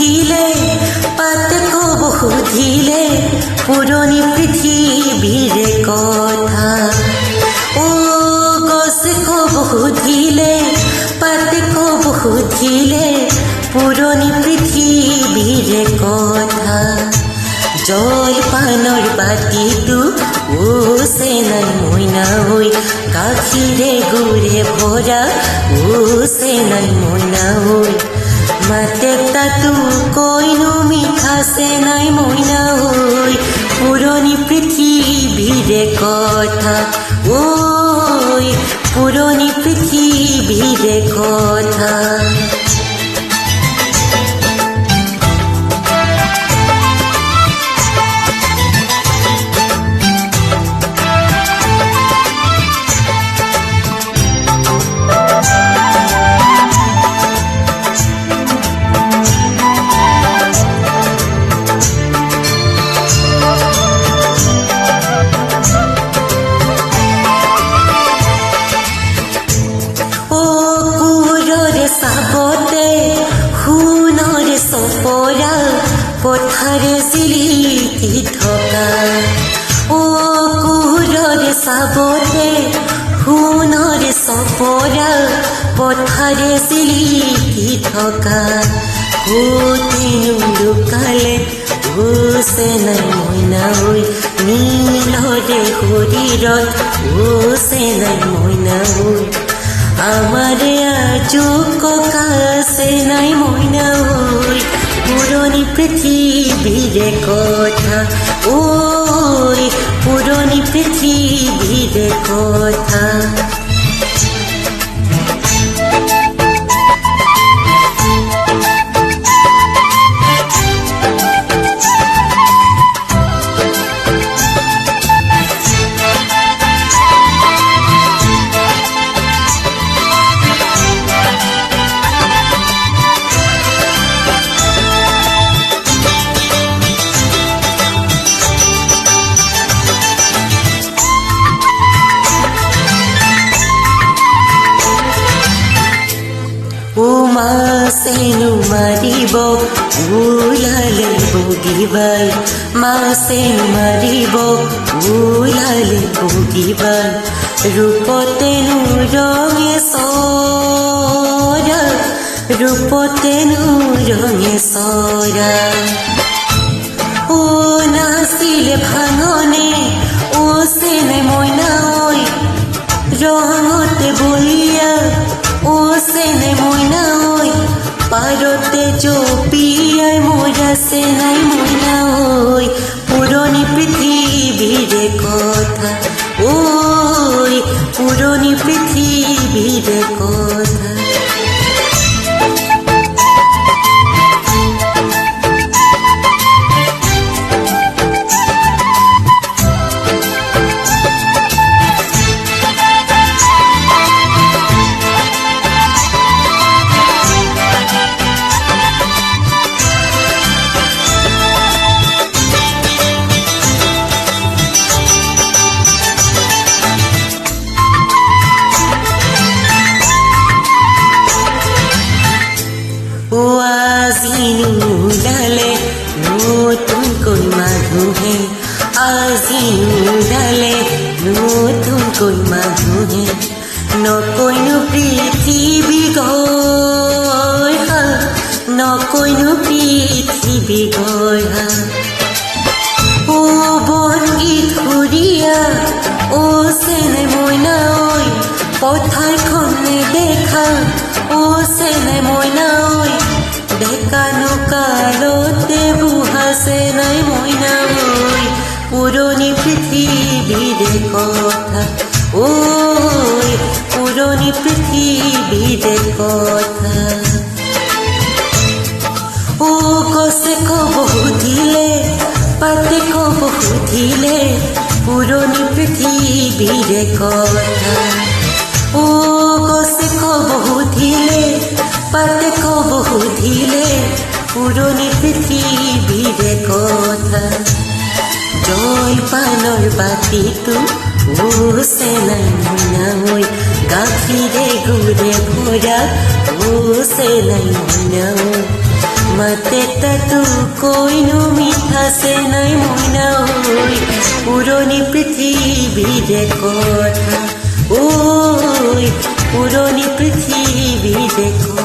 সুধিলে পাতে কব সুধিলে পুৰণি পৃথিৱীৰে কথা ও গছে কব সুধিলে পাতে কব সুধিলে পুৰণি পৃথিৱীৰে কথা জলপানৰ বাতিটো চেনাই মইনা হৈ গাখীৰে গুৰে ভৰা চেনাই মইনা হৈ মাতে তাতো কৈনো মিঠা চেনাই মইনা হৈ পুৰণি পৃথিৱীৰে কথা ঐ পুৰণি পৃথিৱীৰে কথা পথাৰে জিলিকি থকা ও কুহুৰৰে চাবতে সোণৰে চপৰা পথাৰে জিলিকি থকা সুতেনো লুকালে চেনাই মইনা হৈ নীলৰে শৰীৰত চেনাই মইনা হৈ আমাৰে আজো ককা চেনাই মইনা হৈ পুৰণি পৃথিৱীৰে কথা ঐ পুৰণি পৃথিৱীৰে কথা মাছেনো মাৰিব ওলালে বগীবাই মাছেনো মাৰিব ওলালে বগীবাই ৰূপতেনো ৰঙে চৰা ৰূপতেনো ৰঙে চৰা ও নাচিলে ভাঙনে ও চেনে মইনা ঐ ৰঙতে বলিয়া ও চেনে মইনা ঐ পাৰতে জপিয়াই মৰা চেনাই মইনা ঐ পুৰণি পৃথিৱীৰে কথা ঐ পুৰণি পৃথিৱীৰে কথা ওলালে নতুনকৈ মানুহে আজি ওলালে নতুনকৈ মানুহে নকৈনো পৃথিৱী গঢ়া নকৈনো পৃথিৱী গঢ়া ও বনগীত সুৰীয়া ও চেনে মইনা ঐ পথাৰখন নেদেখা ও চেনে মইনা ঐ ডেকানো কালতে বুঢ়া চেনাই মইনা ঐ পুৰণি পৃথিৱীৰে কথা ঐ পুৰণি পৃথিৱীৰে কথা ও গছে কব সুধিলে পাতে কব সুধিলে পুৰণি পৃথিৱীৰে কথা ও গছে কব সুধিলে পাতে কব সুধিলে পুৰণি পৃথিৱীৰে কথা জলপানৰ বাতিটো চেনাই মইনা হৈ গাখীৰে গুৰে ভৰা চেনাই মইনা হৈ মাতে তাতো কৈনো মিঠাছে নাই মইনা ঐ পুৰণি পৃথিৱীৰে কথা ঐ পুৰণি পৃথিৱীৰে কথা